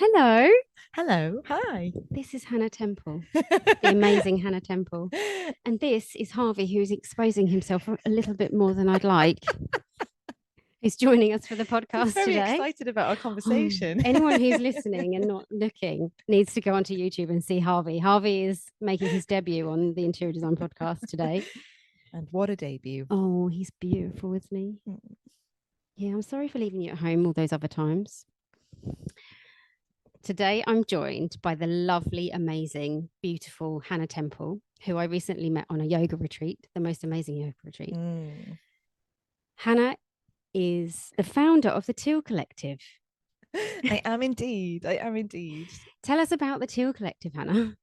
Hello, Hello. Hi. this is Hannah Temple, the amazing Hannah Temple. And this is Harvey, who's exposing himself a little bit more than I'd like, who's joining us for the Just podcast very today. excited about our conversation. Anyone who's listening and not looking needs to go onto YouTube and see Harvey. Harvey is making his debut on the Interior Design podcast today. And what a debut. Oh, he's beautiful, isn't he? Yeah, I'm sorry for leaving you at home all those other times. Today, I'm joined by the lovely, amazing, beautiful Hannah Temple, who I recently met on a yoga retreat, the most amazing yoga retreat. Hannah is the founder of the Teal Collective. I am indeed. I am indeed. Tell us about the Teal Collective, Hannah.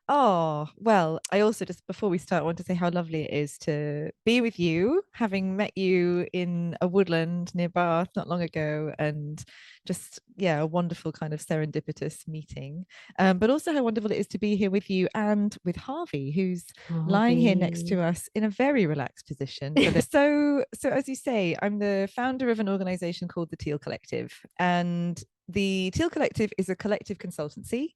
Oh, well, I also just before we start want to say how lovely it is to be with you, having met you in a woodland near Bath not long ago, and just, yeah, a wonderful kind of serendipitous meeting. But also how wonderful it is to be here with you and with Harvey, who's lying here next to us in a very relaxed position. So as you say, I'm the founder of an organization called the Teal Collective, and the Teal Collective is a collective consultancy.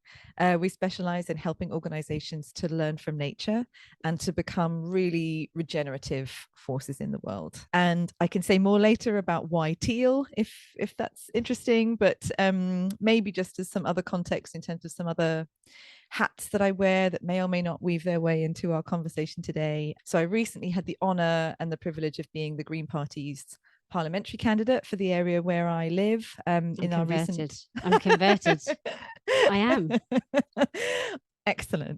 We specialize in helping organizations to learn from nature and to become really regenerative forces in the world. And I can say more later about why teal, if that's interesting, but maybe just as some other context in terms of some other hats that I wear that may or may not weave their way into our conversation today. So I recently had the honor and the privilege of being the Green Party's parliamentary candidate for the area where I live. I'm converted. I am.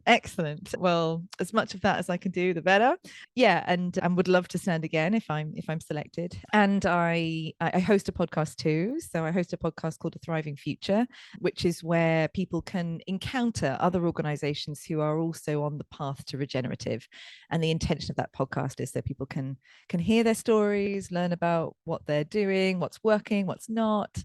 Excellent. Well, as much of that as I can do, the better. Yeah, and would love to stand again if I'm selected. And I host a podcast too. So I host a podcast called A Thriving Future, which is where people can encounter other organizations who are also on the path to regenerative. And the intention of that podcast is so people can hear their stories, learn about what they're doing, what's working, what's not.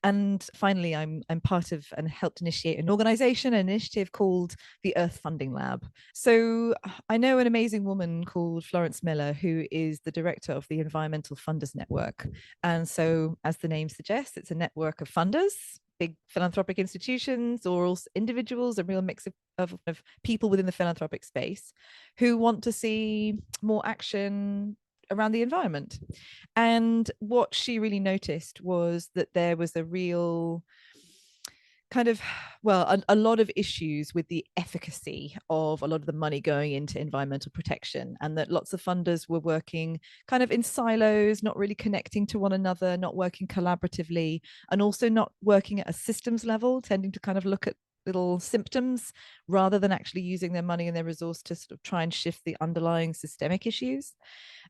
And finally, I'm part of and helped initiate an initiative called the Earth Funding Lab. So I know an amazing woman called Florence Miller, who is the director of the Environmental Funders Network. And so, as the name suggests, it's a network of funders, big philanthropic institutions, or also individuals, a real mix of people within the philanthropic space who want to see more action around the environment. And what she really noticed was that there was a real kind of, well, a lot of issues with the efficacy of a lot of the money going into environmental protection, and that lots of funders were working kind of in silos, not really connecting to one another, not working collaboratively, and also not working at a systems level, tending to kind of look at little symptoms rather than actually using their money and their resource to sort of try and shift the underlying systemic issues.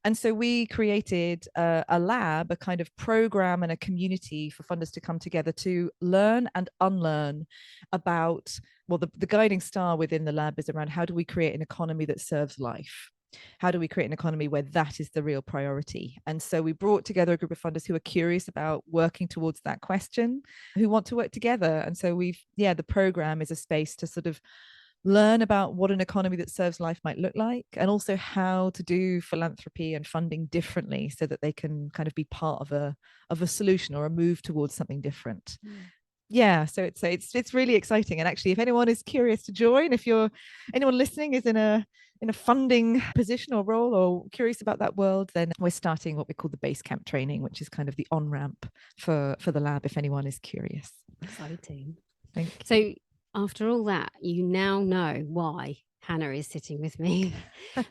And so we created a lab, a kind of program and a community for funders to come together to learn and unlearn about, well, the guiding star within the lab is around how do we create an economy that serves life? How do we create an economy where that is the real priority? And so we brought together a group of funders who are curious about working towards that question, who want to work together. And so the program is a space to sort of learn about what an economy that serves life might look like, and also how to do philanthropy and funding differently so that they can kind of be part of a solution or a move towards something different. Yeah, so it's really exciting. And actually, if anyone is curious to join, if anyone listening is in a funding position or role or curious about that world, then we're starting what we call the base camp training, which is kind of the on-ramp for the lab if anyone is curious. Exciting. Thank you. So after all that, you now know why Hannah is sitting with me,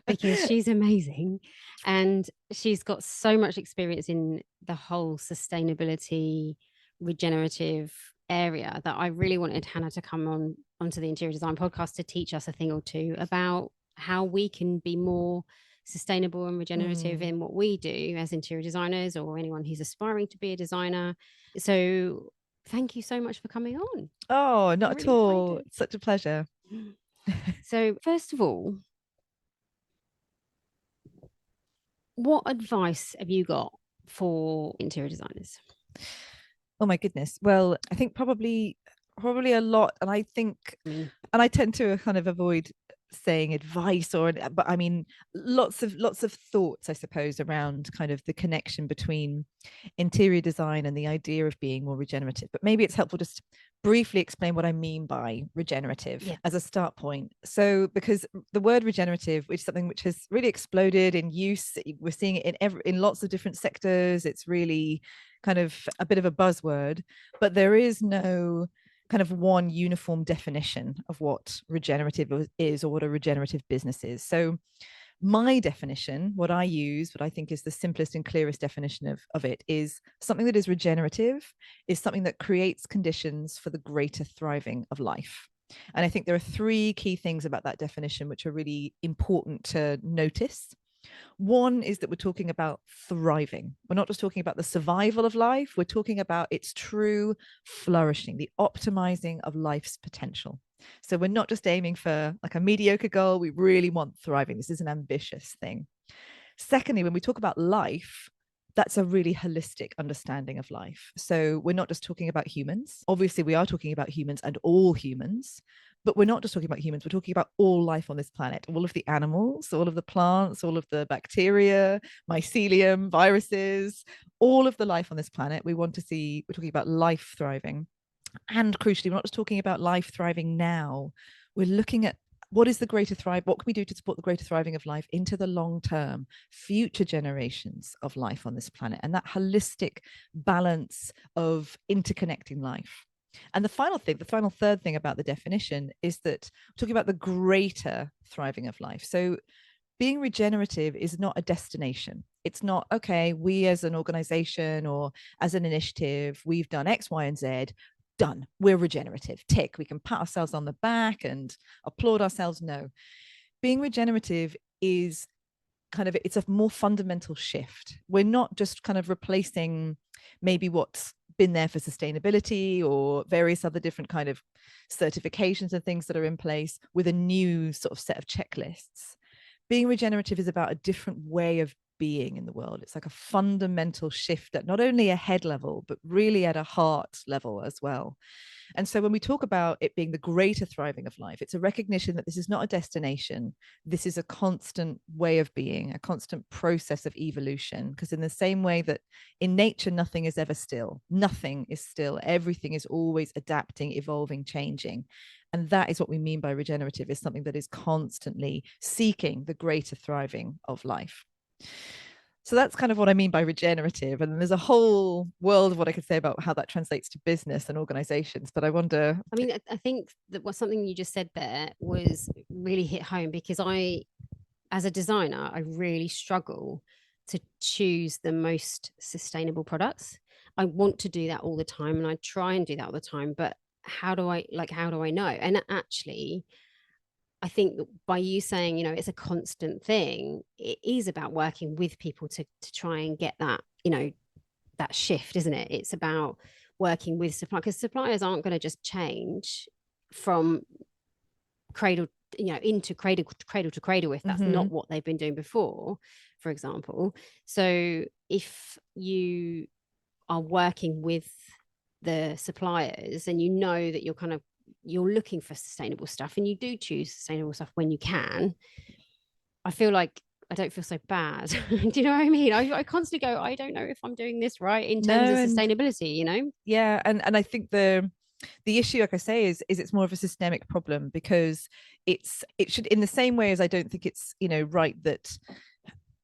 because she's amazing and she's got so much experience in the whole sustainability, regenerative area that I really wanted Hannah to come onto the Interior Design podcast to teach us a thing or two about how we can be more sustainable and regenerative in what we do as interior designers, or anyone who's aspiring to be a designer. So thank you so much for coming on. Oh, not at all. It's such a pleasure. So first of all, what advice have you got for interior designers? Oh my goodness. Well, I think probably a lot. And I think, and I tend to kind of avoid saying advice but I mean lots of thoughts, I suppose, around kind of the connection between interior design and the idea of being more regenerative. But maybe it's helpful just briefly explain what I mean by regenerative as a start point. So because the word regenerative, which is something which has really exploded in use, we're seeing it in lots of different sectors. It's really kind of a bit of a buzzword, but there is no kind of one uniform definition of what regenerative is or what a regenerative business is. So my definition, what I use, what I think is the simplest and clearest definition of it, is something that is regenerative is something that creates conditions for the greater thriving of life. And I think there are three key things about that definition which are really important to notice. One is that we're talking about thriving. We're not just talking about the survival of life. We're talking about its true flourishing, the optimizing of life's potential. So we're not just aiming for like a mediocre goal. We really want thriving. This is an ambitious thing. Secondly, when we talk about life, that's a really holistic understanding of life. So we're not just talking about humans. Obviously, we are talking about humans and all humans, but we're not just talking about humans. We're talking about all life on this planet, all of the animals, all of the plants, all of the bacteria, mycelium, viruses, all of the life on this planet. We're talking about life thriving. And crucially, we're not just talking about life thriving now. We're looking at what is the greater thrive? What can we do to support the greater thriving of life into the long term, future generations of life on this planet, and that holistic balance of interconnecting life. And the final third thing about the definition is that we're talking about the greater thriving of life. So being regenerative is not a destination. It's not, okay, we as an organization or as an initiative, we've done X, Y, and Z. Done. We're regenerative. Tick. We can pat ourselves on the back and applaud ourselves. No. Being regenerative is it's a more fundamental shift. We're not just kind of replacing maybe what's been there for sustainability or various other different kind of certifications and things that are in place with a new sort of set of checklists. Being regenerative is about a different way of being in the world. It's like a fundamental shift at not only a head level, but really at a heart level as well. And so when we talk about it being the greater thriving of life, it's a recognition that this is not a destination. This is a constant way of being, a constant process of evolution. Because in the same way that in nature, nothing is ever still, nothing is still, everything is always adapting, evolving, changing. And that is what we mean by regenerative, is something that is constantly seeking the greater thriving of life. So that's kind of what I mean by regenerative. And there's a whole world of what I could say about how that translates to business and organizations. But I wonder. I mean, I think that what something you just said there was really hit home, because as a designer, I really struggle to choose the most sustainable products. I want to do that all the time, and I try and do that all the time. But how do I know? And actually, I think that by you saying, it's a constant thing, it is about working with people to try and get that, that shift, isn't it? It's about working with suppliers, because suppliers aren't going to just change from cradle, into cradle to cradle if that's not what they've been doing before, for example. So if you are working with the suppliers and that you're looking for sustainable stuff, and you do choose sustainable stuff when you can, I feel like I don't feel so bad. Do you know what I mean? I constantly go, I don't know if I'm doing this right in terms of sustainability, Yeah. And I think the issue, like I say, is it's more of a systemic problem, because it should, in the same way as I don't think it's, right that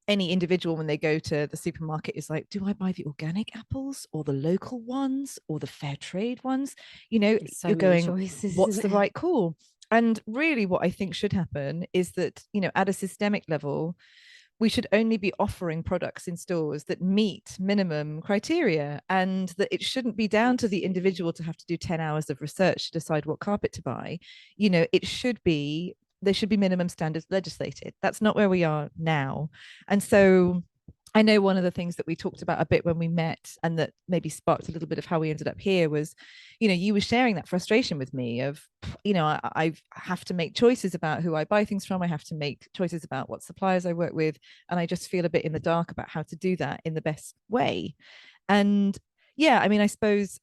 any individual, when they go to the supermarket, is like, do I buy the organic apples or the local ones or the fair trade ones? You're going, choices, what's the right call? And really what I think should happen is that, at a systemic level, we should only be offering products in stores that meet minimum criteria, and that it shouldn't be down to the individual to have to do 10 hours of research to decide what carpet to buy. There should be minimum standards legislated. That's not where we are now. And so I know one of the things that we talked about a bit when we met, and that maybe sparked a little bit of how we ended up here, was, you were sharing that frustration with me of, I have to make choices about who I buy things from. I have to make choices about what suppliers I work with. And I just feel a bit in the dark about how to do that in the best way. And yeah, I mean, I suppose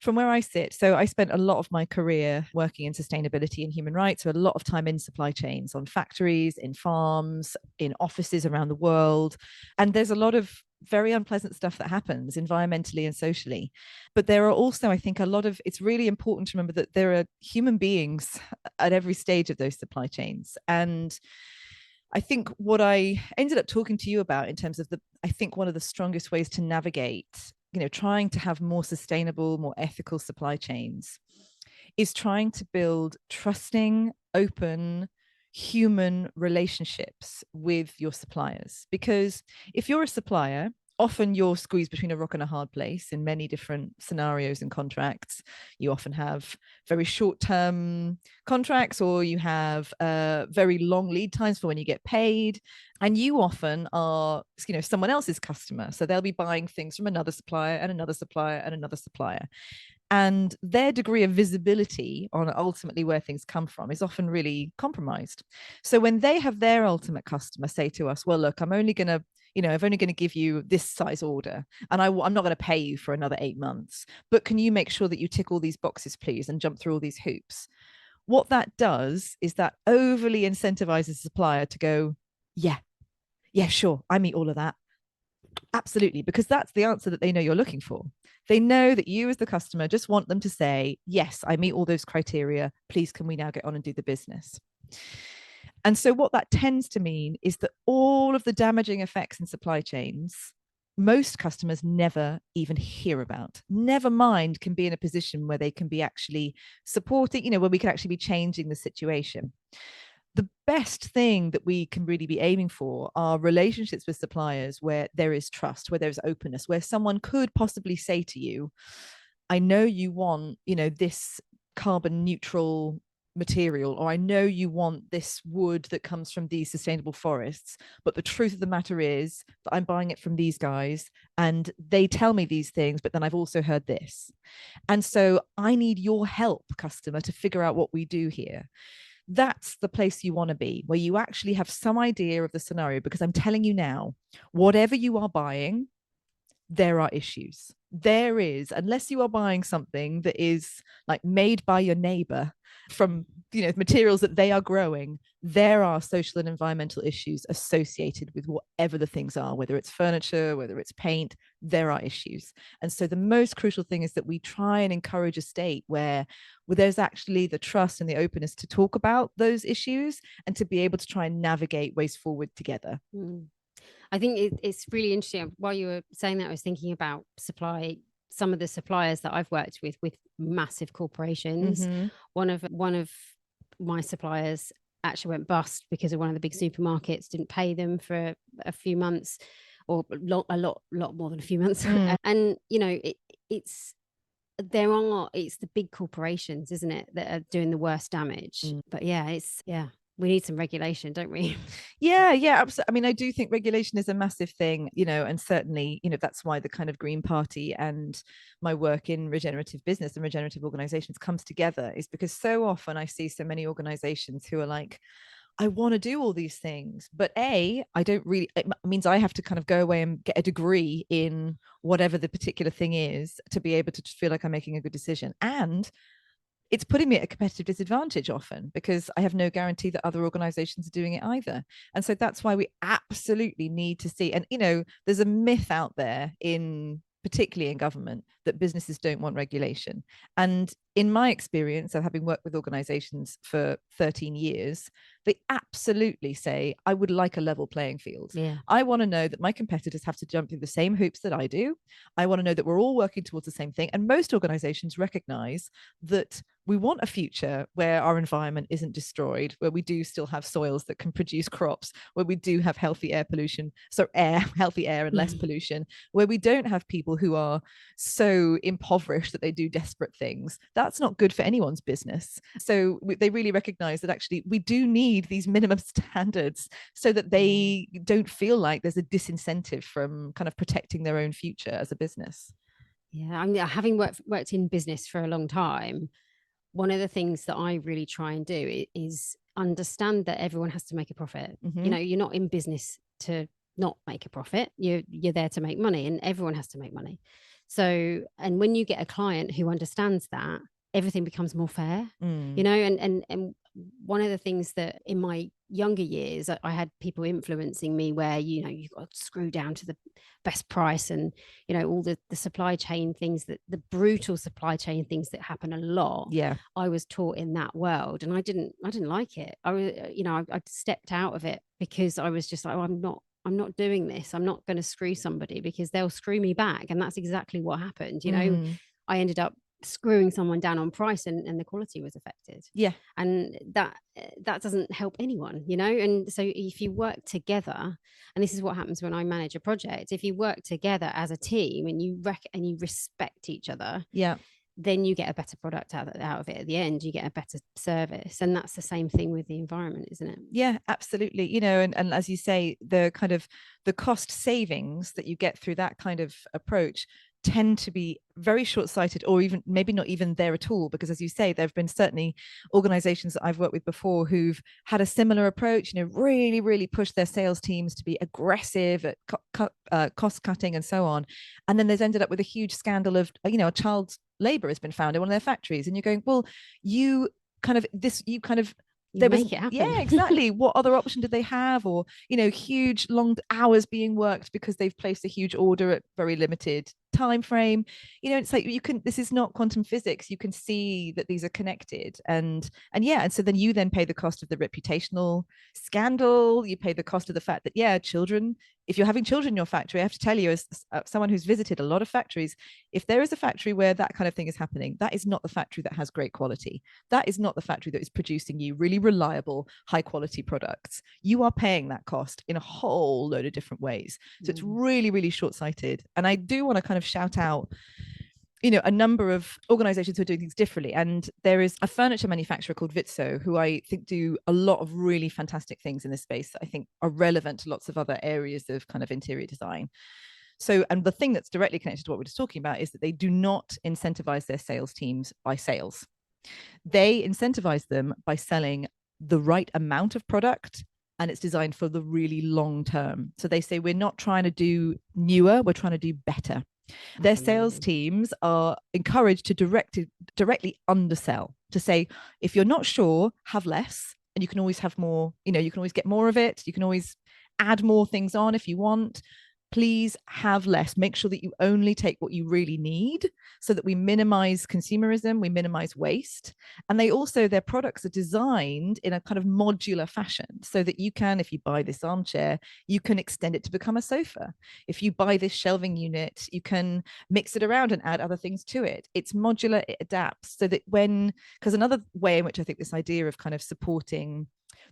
From where I sit, so I spent a lot of my career working in sustainability and human rights, so a lot of time in supply chains, on factories, in farms, in offices around the world. And there's a lot of very unpleasant stuff that happens environmentally and socially. But there are also, I think, it's really important to remember that there are human beings at every stage of those supply chains. And I think what I ended up talking to you about in terms of I think one of the strongest ways to navigate, trying to have more sustainable, more ethical supply chains is trying to build trusting, open, human relationships with your suppliers. Because if you're a supplier, often you're squeezed between a rock and a hard place in many different scenarios and contracts. You often have very short-term contracts, or you have very long lead times for when you get paid. And you often are, someone else's customer. So they'll be buying things from another supplier and another supplier and another supplier. And their degree of visibility on ultimately where things come from is often really compromised. So when they have their ultimate customer say to us, well, look, I'm only going to give you this size order, and I'm not going to pay you for another 8 months, but can you make sure that you tick all these boxes, please, and jump through all these hoops? What that does is that overly incentivizes the supplier to go, yeah, sure, I meet all of that. Absolutely, because that's the answer that they know you're looking for. They know that you as the customer just want them to say, yes, I meet all those criteria. Please, can we now get on and do the business? And so what that tends to mean is that all of the damaging effects in supply chains, most customers never even hear about. Never mind can be in a position where they can be actually supporting, where we can actually be changing the situation. The best thing that we can really be aiming for are relationships with suppliers where there is trust, where there's openness, where someone could possibly say to you, I know you want, this carbon neutral material, or I know you want this wood that comes from these sustainable forests, but the truth of the matter is that I'm buying it from these guys and they tell me these things, but then I've also heard this. And so I need your help, customer, to figure out what we do here. That's the place you want to be, where you actually have some idea of the scenario, because I'm telling you now, whatever you are buying, there are issues. There is, unless you are buying something that is like made by your neighbor from materials that they are growing, there are social and environmental issues associated with whatever the things are, whether it's furniture, whether it's paint, there are issues. And so the most crucial thing is that we try and encourage a state where there's actually the trust and the openness to talk about those issues and to be able to try and navigate ways forward together. I think it's really interesting. While you were saying that, I was thinking about some of the suppliers that I've worked with massive corporations. Mm-hmm. One of my suppliers actually went bust because of one of the big supermarkets didn't pay them for a few months, or a lot more than a few months. And it's the big corporations, isn't it, that are doing the worst damage. But we need some regulation, don't we? Yeah, absolutely. I mean, I do think regulation is a massive thing, and certainly, that's why the kind of Green Party and my work in regenerative business and regenerative organizations comes together, is because so often I see so many organizations who are like, I want to do all these things, but I don't really, it means I have to kind of go away and get a degree in whatever the particular thing is to be able to feel like I'm making a good decision. And it's putting me at a competitive disadvantage often, because I have no guarantee that other organizations are doing it either. And so that's why we absolutely need to see, and there's a myth out there particularly in government, that businesses don't want regulation. And in my experience of having worked with organizations for 13 years, they absolutely say, I would like a level playing field. Yeah. I want to know that my competitors have to jump through the same hoops that I do. I want to know that we're all working towards the same thing. And most organizations recognize that we want a future where our environment isn't destroyed, where we do still have soils that can produce crops, where we do have healthy air and less pollution, where we don't have people who are so impoverished that they do desperate things. That's not good for anyone's business. So they really recognize that actually we do need these minimum standards so that they don't feel like there's a disincentive from kind of protecting their own future as a business. Yeah, I mean, having worked in business for a long time, one of the things that I really try and do is understand that everyone has to make a profit. You're not in business to not make a profit. You're there to make money, and everyone has to make money. So, and when you get a client who understands that, everything becomes more fair, you know, and one of the things that in my younger years, I had people influencing me where, you know, you've got to screw down to the best price and, you know, all the supply chain things, that the brutal supply chain things that happen a lot. Yeah. I was taught in that world, and I didn't like it. I was, you know, I stepped out of it because I was just like, oh, I'm not doing this. I'm not going to screw somebody because they'll screw me back. And that's exactly what happened. You know, I ended up screwing someone down on price, and the quality was affected. Yeah. And that doesn't help anyone, you know. And so if you work together, and this is what happens when I manage a project, if you work together as a team and you respect each other, yeah, then you get a better product out of it. At the end, you get a better service. And that's the same thing with the environment, isn't it? Yeah, absolutely. You know, and as you say, the kind of the cost savings that you get through that kind of approach tend to be very short-sighted, or even maybe not even there at all, because as you say, there have been certainly organizations that I've worked with before who've had a similar approach, you know, really pushed their sales teams to be aggressive at cost cutting and so on, and then there's ended up with a huge scandal of, you know, a child's labor has been found in one of their factories, and you're going, well, you make it happen. Yeah, exactly. What other option did they have? Or, you know, huge long hours being worked because they've placed a huge order at very limited time frame. You know, it's like, this is not quantum physics. You can see that these are connected, and so then you then pay the cost of the reputational scandal. You pay the cost of the fact that children, if you're having children in your factory, I have to tell you, as someone who's visited a lot of factories, if there is a factory where that kind of thing is happening, that is not the factory that has great quality. That is not the factory that is producing you really reliable, high quality products. You are paying that cost in a whole load of different ways. So it's really short-sighted. And I do want to kind of shout out, you know, a number of organizations who are doing things differently. And there is a furniture manufacturer called Vitso, who I think do a lot of really fantastic things in this space that I think are relevant to lots of other areas of kind of interior design. So, and the thing that's directly connected to what we're just talking about is that they do not incentivize their sales teams by sales. They incentivize them by selling the right amount of product, and it's designed for the really long term. So they say, we're not trying to do newer, we're trying to do better. Their sales teams are encouraged to directly undersell, to say, if you're not sure, have less, and you can always have more, you know, you can always get more of it. You can always add more things on if you want. Please have less. Make sure that you only take what you really need, so that we minimize consumerism, we minimize waste. And they also, their products are designed in a kind of modular fashion, so that you can, if you buy this armchair, you can extend it to become a sofa. If you buy this shelving unit, you can mix it around and add other things to it. It's modular, it adapts, so that because another way in which I think this idea of kind of supporting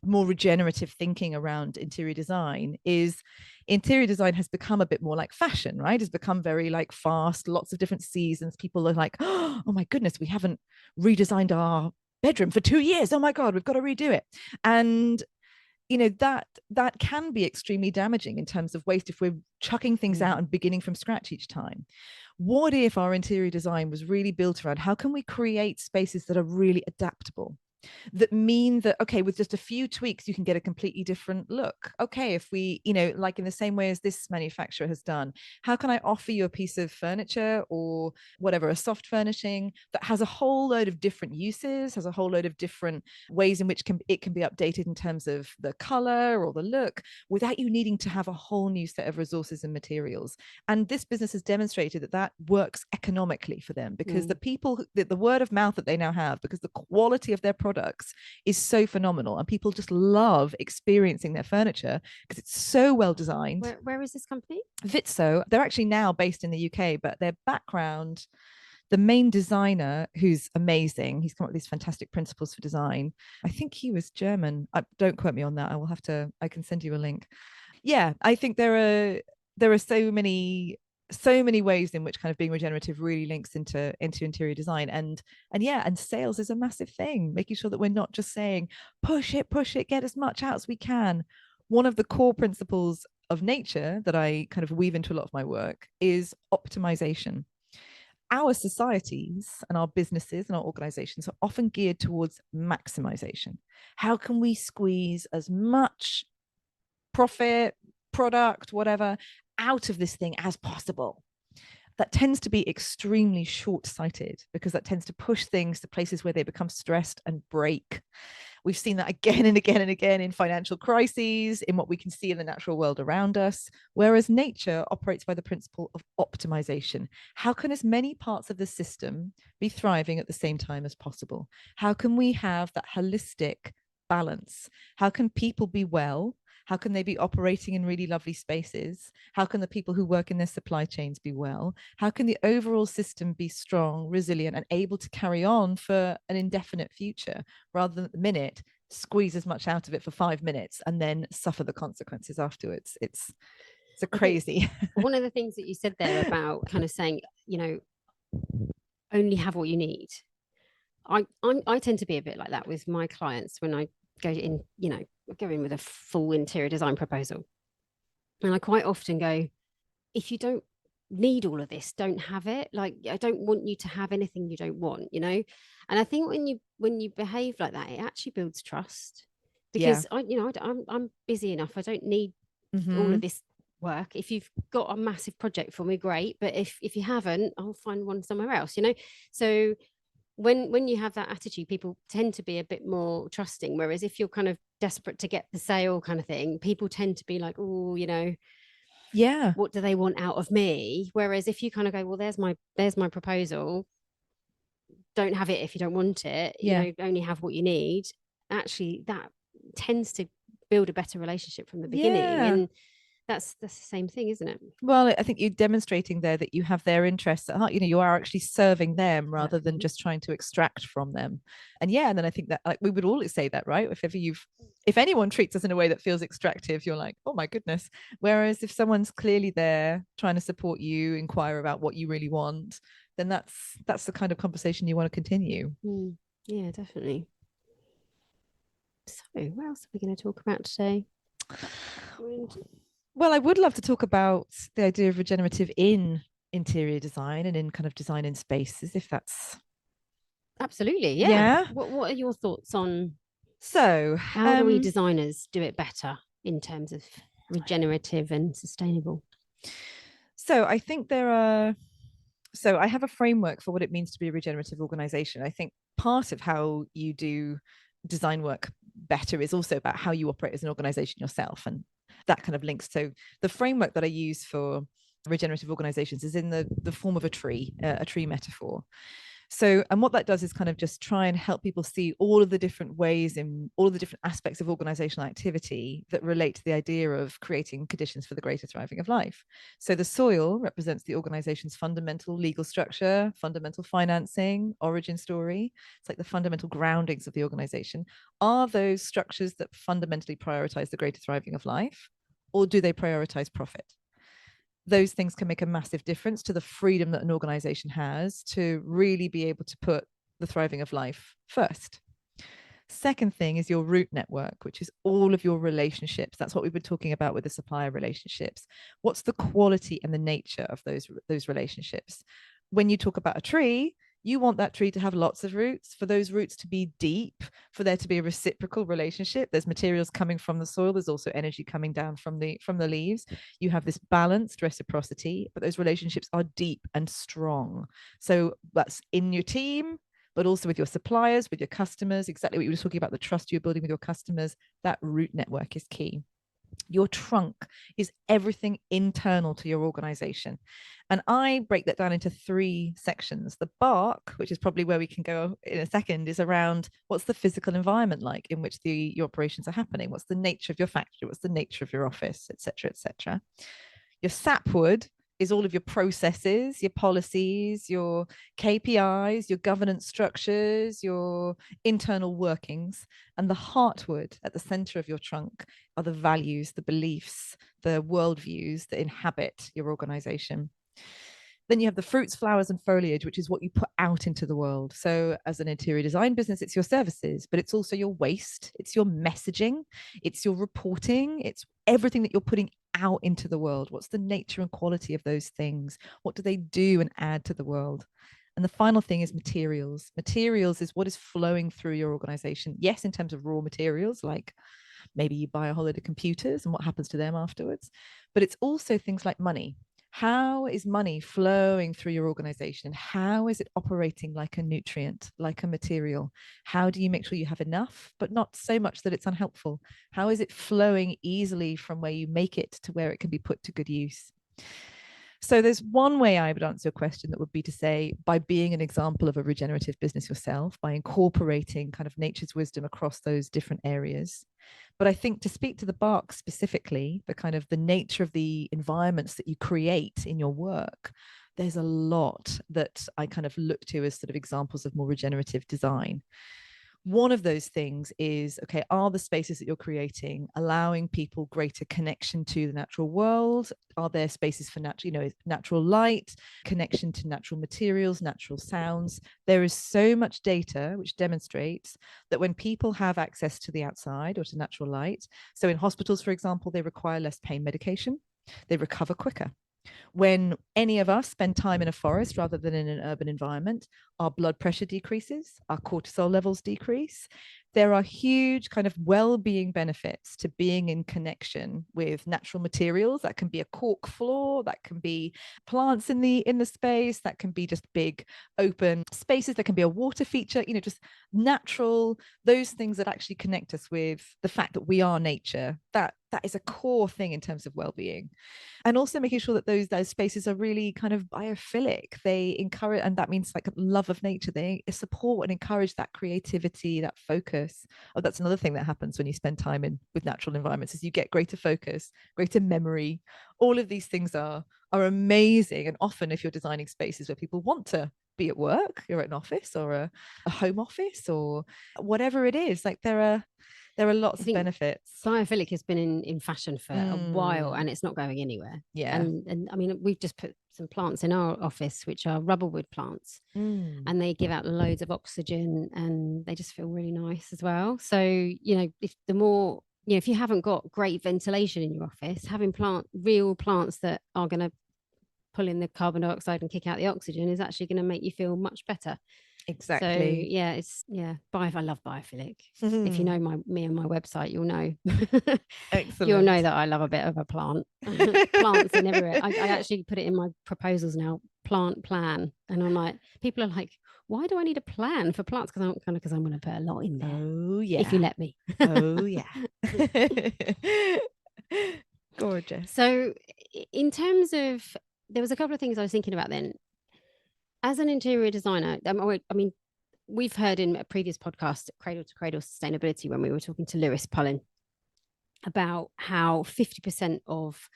more regenerative thinking around interior design is, interior design has become a bit more like fashion, right? It's become very like fast, lots of different seasons. People are like, oh my goodness, we haven't redesigned our bedroom for 2 years. Oh my God, we've got to redo it. And you know, that can be extremely damaging in terms of waste if we're chucking things out and beginning from scratch each time. What if our interior design was really built around, how can we create spaces that are really adaptable, that mean that, okay, with just a few tweaks, you can get a completely different look. Okay, if we, you know, like in the same way as this manufacturer has done, how can I offer you a piece of furniture or whatever, a soft furnishing that has a whole load of different uses, has a whole load of different ways in which it can be updated in terms of the color or the look, without you needing to have a whole new set of resources and materials. And this business has demonstrated that that works economically for them, because the people, the word of mouth that they now have, because the quality of their products is so phenomenal, and people just love experiencing their furniture because it's so well designed. Where is this company? Vitso. They're actually now based in the UK, but their background, the main designer, who's amazing, he's come up with these fantastic principles for design. I think he was German. Don't quote me on that. I can send you a link. Yeah, I think there are so many ways in which kind of being regenerative really links into interior design, and sales is a massive thing, making sure that we're not just saying push it, get as much out as we can. One of the core principles of nature that I kind of weave into a lot of my work is optimization. Our societies and our businesses and our organizations are often geared towards maximization. How can we squeeze as much profit, product, whatever, out of this thing as possible? that tends to be extremely short-sighted, because that tends to push things to places where they become stressed and break. We've seen that again and again and again in financial crises, in what we can see in the natural world around us, whereas nature operates by the principle of optimization. How can as many parts of the system be thriving at the same time as possible? How can we have that holistic balance? How can people be well? How can they be operating in really lovely spaces? How can the people who work in their supply chains be well? How can the overall system be strong, resilient, and able to carry on for an indefinite future, rather than at the minute squeeze as much out of it for 5 minutes and then suffer the consequences afterwards? It's a crazy. One of the things that you said there about kind of saying, only have what you need. I tend to be a bit like that with my clients when I go in, go in with a full interior design proposal. And I quite often go, if you don't need all of this, don't have it. Like, I don't want you to have anything you don't want, And I think when you behave like that, it actually builds trust, because I'm busy enough. I don't need all of this work. If you've got a massive project for me, great. But if you haven't, I'll find one somewhere else, So when you have that attitude, people tend to be a bit more trusting. Whereas if you're kind of desperate to get the sale kind of thing, people tend to be like, oh, what do they want out of me? Whereas if you kind of go, well, there's my proposal, don't have it if you don't want it, only have what you need. Actually, that tends to build a better relationship from the beginning. And that's the same thing, isn't it? Well, I think you're demonstrating there that you have their interests at heart. You are actually serving them rather than just trying to extract from them. And and then I think that, like, we would always say that, right? If anyone treats us in a way that feels extractive, you're like, oh my goodness. Whereas if someone's clearly there trying to support you, inquire about what you really want, then that's the kind of conversation you want to continue. Yeah, definitely. So what else are we going to talk about today? Well, I would love to talk about the idea of regenerative in interior design and in kind of design in spaces, if that's... Absolutely, yeah. What are your thoughts on how do we designers do it better in terms of regenerative and sustainable? So I think I have a framework for what it means to be a regenerative organization. I think part of how you do design work better is also about how you operate as an organization yourself, and that kind of links. So the framework that I use for regenerative organizations is in the form of a tree metaphor. So, and what that does is kind of just try and help people see all of the different ways in all of the different aspects of organizational activity that relate to the idea of creating conditions for the greater thriving of life. So the soil represents the organization's fundamental legal structure, fundamental financing, origin story. It's like the fundamental groundings of the organization. Are those structures that fundamentally prioritize the greater thriving of life, or do they prioritize profit? Those things can make a massive difference to the freedom that an organization has to really be able to put the thriving of life first. Second thing is your root network, which is all of your relationships. That's what we've been talking about with the supplier relationships. What's the quality and the nature of those relationships? When you talk about a tree, you want that tree to have lots of roots, for those roots to be deep, for there to be a reciprocal relationship. There's materials coming from the soil. There's also energy coming down from the leaves. You have this balanced reciprocity, but those relationships are deep and strong. So that's in your team, but also with your suppliers, with your customers, exactly what you were talking about, the trust you're building with your customers. That root network is key. Your trunk is everything internal to your organization. And I break that down into 3 sections. The bark, which is probably where we can go in a second, is around what's the physical environment like in which your operations are happening? What's the nature of your factory? What's the nature of your office, et cetera, et cetera. Your sapwood is all of your processes, your policies, your KPIs, your governance structures, your internal workings. And the heartwood at the center of your trunk are the values, the beliefs, the worldviews that inhabit your organization. Then you have the fruits, flowers, and foliage, which is what you put out into the world. So as an interior design business, it's your services, but it's also your waste, it's your messaging, it's your reporting, it's everything that you're putting out into the world. What's the nature and quality of those things? What do they do and add to the world? And the final thing is materials. Materials is what is flowing through your organization. Yes, in terms of raw materials, like maybe you buy a whole load of computers and what happens to them afterwards, but it's also things like money. How is money flowing through your organization? How is it operating like a nutrient, like a material? How do you make sure you have enough, but not so much that it's unhelpful? How is it flowing easily from where you make it to where it can be put to good use? So there's one way I would answer your question, that would be to say, by being an example of a regenerative business yourself, by incorporating kind of nature's wisdom across those different areas. But I think, to speak to the bark specifically, the kind of the nature of the environments that you create in your work, there's a lot that I kind of look to as sort of examples of more regenerative design. One of those things is, okay, are the spaces that you're creating allowing people greater connection to the natural world? Are there spaces for natural light, connection to natural materials, natural sounds? There is so much data which demonstrates that when people have access to the outside or to natural light, so in hospitals, for example, they require less pain medication, they recover quicker. When any of us spend time in a forest rather than in an urban environment, our blood pressure decreases, our cortisol levels decrease. There are huge kind of well-being benefits to being in connection with natural materials. That can be a cork floor, that can be plants in the space, that can be just big open spaces, that can be a water feature, just natural, those things that actually connect us with the fact that we are nature. That is a core thing in terms of well-being. And also making sure that those spaces are really kind of biophilic. They encourage, and that means like a love of nature, they support and encourage that creativity, that focus. Oh, that's another thing that happens when you spend time with natural environments, is you get greater focus, greater memory. All of these things are amazing. And often, if you're designing spaces where people want to be at work, you're at an office or a home office or whatever it is, like there are lots of benefits. Biophilic has been in fashion for a while, and it's not going anywhere. Yeah. And I mean, we've just put some plants in our office, which are rubberwood plants, and they give out loads of oxygen, and they just feel really nice as well. So, if if you haven't got great ventilation in your office, having real plants that are going to pull in the carbon dioxide and kick out the oxygen is actually going to make you feel much better. Exactly. So I love biophilic. If you know me and my website, you'll know. Excellent. You'll know that I love a bit of a plant. Plants in everywhere. I actually put it in my proposals now, plant plan. And I'm like, people are like, why do I need a plan for plants? Because I'm going to put a lot in there. Oh yeah. If you let me. Oh yeah. Gorgeous. So in terms of, there was a couple of things I was thinking about then. As an interior designer, I mean, we've heard in a previous podcast, Cradle to Cradle Sustainability, when we were talking to Lewis Pullen about how 50% of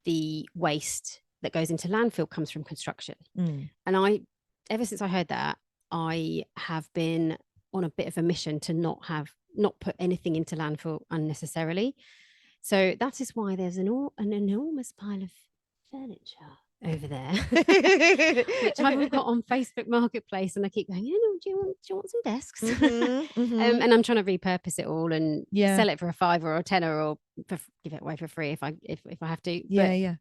the waste that goes into landfill comes from construction. And ever since I heard that, I have been on a bit of a mission to not put anything into landfill unnecessarily. So that is why there's an enormous pile of furniture over there, which I've got on Facebook Marketplace, and I keep going, do you want some desks? And I'm trying to repurpose it all and sell it for a $5 or a $10 or give it away for free if I have to.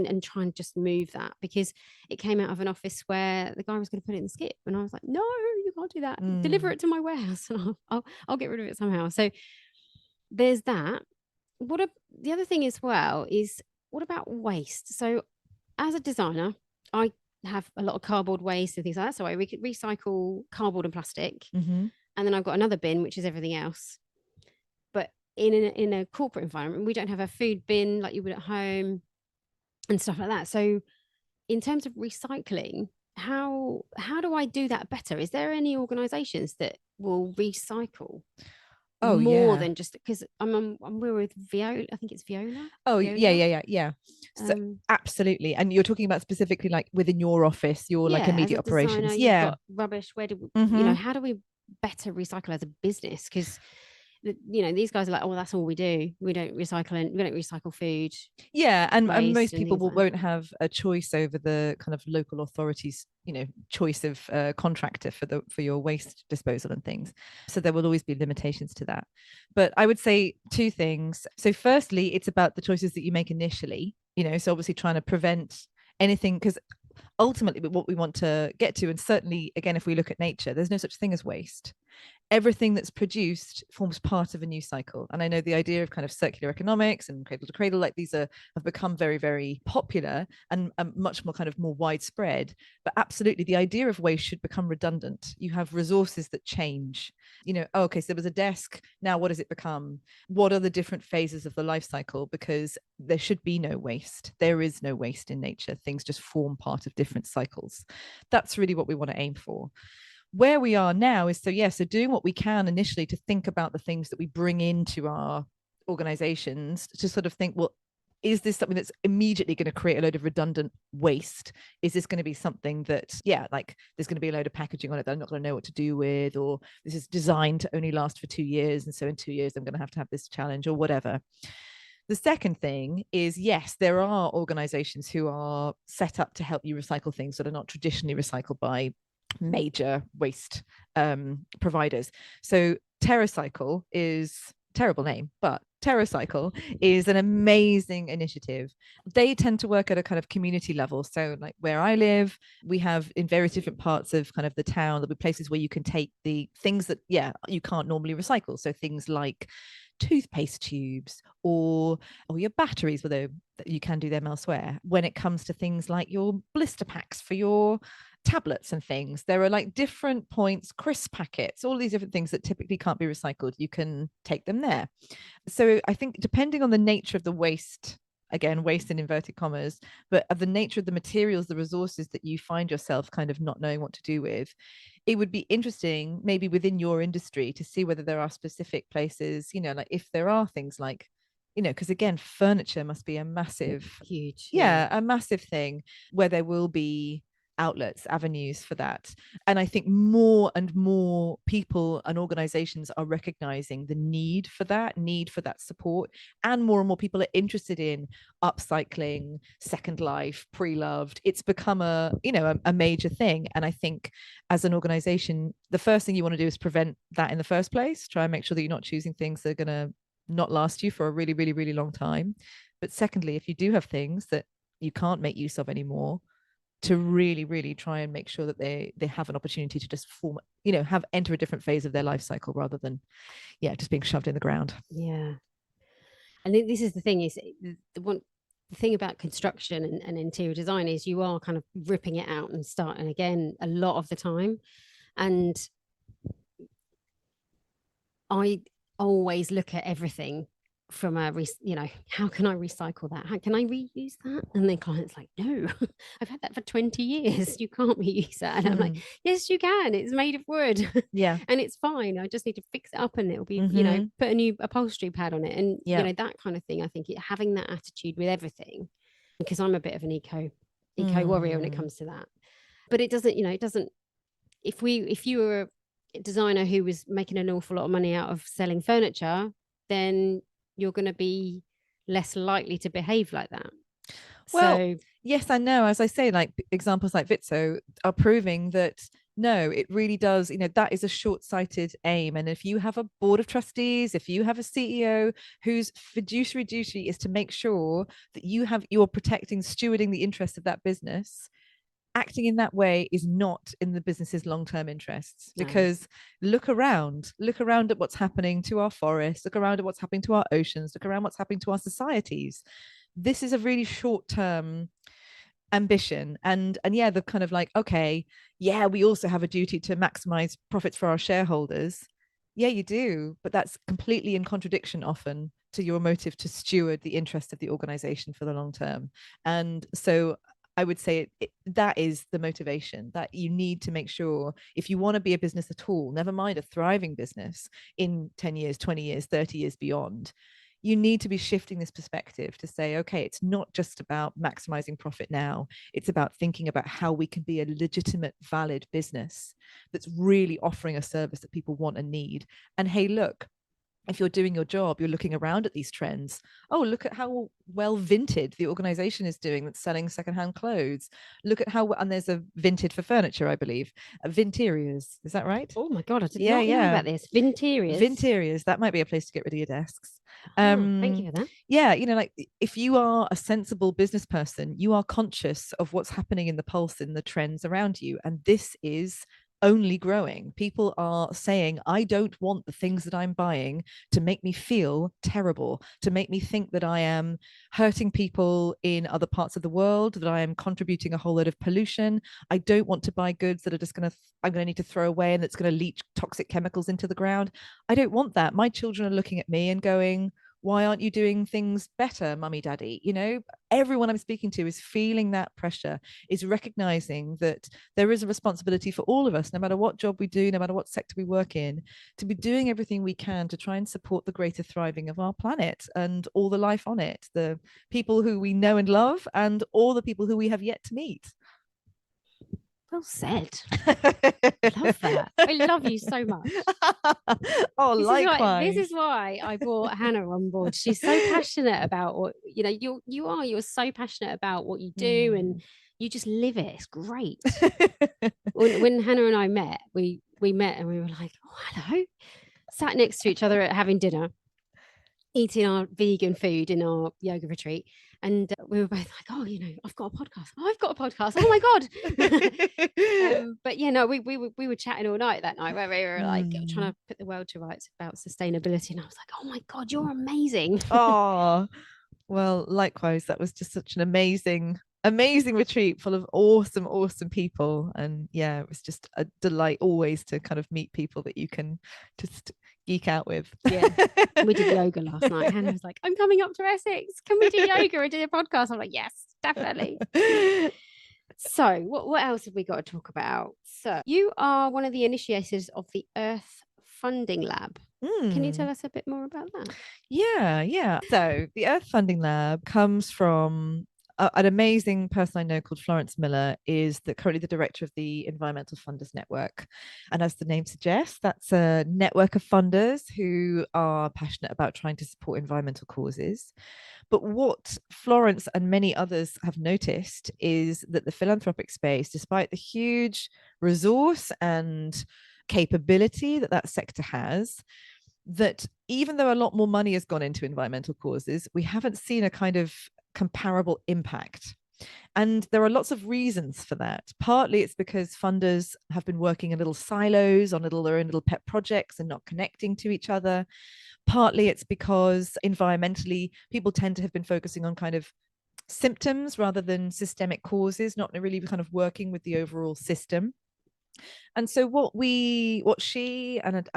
And try and just move that, because it came out of an office where the guy was going to put it in the skip, and I was like, no, you can't do that. Deliver it to my warehouse, and I'll get rid of it somehow. So there's that. The other thing as well is, what about waste? So as a designer, I have a lot of cardboard waste and things like that. So I recycle cardboard and plastic. And then I've got another bin, which is everything else. But in a corporate environment, we don't have a food bin like you would at home and stuff like that. So in terms of recycling, how do I do that better? Is there any organizations that will recycle more than just, because we're with Viola, I think it's Viola. Yeah. So absolutely. And you're talking about specifically like within your office, your like immediate operations. Designer, you've got rubbish. Where do how do we better recycle as a business? Because these guys are like, oh, that's all we do. We don't recycle food. Yeah, and most people won't have a choice over the kind of local authorities, choice of contractor for your waste disposal and things. So there will always be limitations to that. But I would say two things. So firstly, it's about the choices that you make initially. So obviously trying to prevent anything, because ultimately what we want to get to, and certainly again if we look at nature, there's no such thing as waste. everything that's produced forms part of a new cycle. And I know the idea of kind of circular economics and cradle to cradle, like these have become very, very popular and much more kind of more widespread. But absolutely, the idea of waste should become redundant. You have resources that change. Okay, so there was a desk. Now, what does it become? What are the different phases of the life cycle? Because there should be no waste. There is no waste in nature. Things just form part of different cycles. That's really what we want to aim for. Where we are now is so doing what we can initially to think about the things that we bring into our organizations, to sort of think, well, is this something that's immediately going to create a load of redundant waste? Is this going to be something that, like there's going to be a load of packaging on it that I'm not going to know what to do with, or this is designed to only last for 2 years, and so in 2 years I'm going to have this challenge or whatever. The second thing is, yes, there are organizations who are set up to help you recycle things that are not traditionally recycled by major waste providers. So TerraCycle is terrible name, but TerraCycle is an amazing initiative. They tend to work at a kind of community level. So like where I live, we have in various different parts of kind of the town, there'll be places where you can take the things that, you can't normally recycle. So things like toothpaste tubes or your batteries, although you can do them elsewhere. When it comes to things like your blister packs for your tablets and things, there are like different points, crisp packets, all these different things that typically can't be recycled, you can take them there. So I think depending on the nature of the waste, again, waste in inverted commas, but of the nature of the materials, the resources that you find yourself kind of not knowing what to do with, it would be interesting maybe within your industry to see whether there are specific places, like if there are things like, because again, furniture must be a massive, huge, a massive thing where there will be outlets, avenues for that. And I think more and more people and organizations are recognizing the need for that support, and more people are interested in upcycling, second life, pre-loved. It's become a major thing. And I think as an organization, the first thing you want to do is prevent that in the first place. Try and make sure that you're not choosing things that are going to not last you for a really, really, really long time. But secondly, if you do have things that you can't make use of anymore, to really, really try and make sure that they have an opportunity to just form, enter a different phase of their life cycle rather than, just being shoved in the ground. Yeah. And this is the thing, is the thing about construction and interior design is you are kind of ripping it out and starting again a lot of the time. And I always look at everything from how can I recycle that? How can I reuse that? And then clients like, no, I've had that for 20 years. You can't reuse that. And I'm like, yes, you can. It's made of wood. Yeah. And it's fine. I just need to fix it up and it'll be, put a new upholstery pad on it. And, that kind of thing. I think having that attitude with everything, because I'm a bit of an eco warrior when it comes to that. But it doesn't, if you were a designer who was making an awful lot of money out of selling furniture, then you're going to be less likely to behave like that. Well, so yes, I know. As I say, like examples like Vitso are proving that no, it really does. That is a short-sighted aim. And if you have a board of trustees, if you have a CEO whose fiduciary duty is to make sure that you're protecting, stewarding the interests of that business, acting in that way is not in the business's long-term interests. Because look around at what's happening to our forests, look around at what's happening to our oceans, look around what's happening to our societies. This is a really short-term ambition. And the kind of like, okay, we also have a duty to maximize profits for our shareholders. Yeah, you do, but that's completely in contradiction often to your motive to steward the interest of the organization for the long term. And so I would say that is the motivation, that you need to make sure, if you want to be a business at all, never mind a thriving business in 10 years, 20 years, 30 years beyond, you need to be shifting this perspective to say, okay, it's not just about maximizing profit now. It's about thinking about how we can be a legitimate, valid business that's really offering a service that people want and need. And hey, look, if you're doing your job, you're looking around at these trends. Oh, look at how well Vinted the organization is doing that's selling secondhand clothes. Look at how, and there's a Vinted for furniture, I believe. Vinteriors, is that right? Oh my God, I did not know about this. Vinteriors, that might be a place to get rid of your desks. Thank you for that. Yeah, like if you are a sensible business person, you are conscious of what's happening in the pulse and the trends around you. And this is only growing. People are saying, I don't want the things that I'm buying to make me feel terrible, to make me think that I am hurting people in other parts of the world, that I am contributing a whole load of pollution. I don't want to buy goods that are just I'm going to need to throw away and that's going to leach toxic chemicals into the ground. I don't want that. My children are looking at me and going, why aren't you doing things better, mummy, daddy? You know, everyone I'm speaking to is feeling that pressure, is recognizing that there is a responsibility for all of us, no matter what job we do, no matter what sector we work in, to be doing everything we can to try and support the greater thriving of our planet and all the life on it, the people who we know and love, and all the people who we have yet to meet. Well said. I love that. I love you so much. Oh, likewise. This is why I brought Hannah on board. She's so passionate about what, you know, you're so passionate about what you do, and you just live it. It's great. when Hannah and I met, we met and we were like, oh, hello. Sat next to each other at having dinner, eating our vegan food in our yoga retreat. And we were both like, oh, you know, I've got a podcast. Oh, I've got a podcast. Oh my God. But yeah, no, we were chatting all night that night where we were like trying to put the world to rights about sustainability. And I was like, oh my God, you're amazing. Oh, well, likewise, that was just such an amazing retreat full of awesome people. And yeah, it was just a delight always to kind of meet people that you can just geek out with. Yeah. We did yoga last night. Hannah was like, I'm coming up to Essex. Can we do yoga and do a podcast? I'm like, yes, definitely. So what else have we got to talk about? So you are one of the initiators of the Earth Funding Lab. Can you tell us a bit more about that? Yeah. So the Earth Funding Lab comes from an amazing person I know called Florence Miller, is currently the director of the Environmental Funders Network. And as the name suggests, that's a network of funders who are passionate about trying to support environmental causes. But what Florence and many others have noticed is that the philanthropic space, despite the huge resource and capability that sector has, that even though a lot more money has gone into environmental causes, we haven't seen a kind of comparable impact. And there are lots of reasons for that. Partly it's because funders have been working in little silos on their own little pet projects and not connecting to each other. Partly it's because environmentally people tend to have been focusing on kind of symptoms rather than systemic causes, not really kind of working with the overall system. And so what she and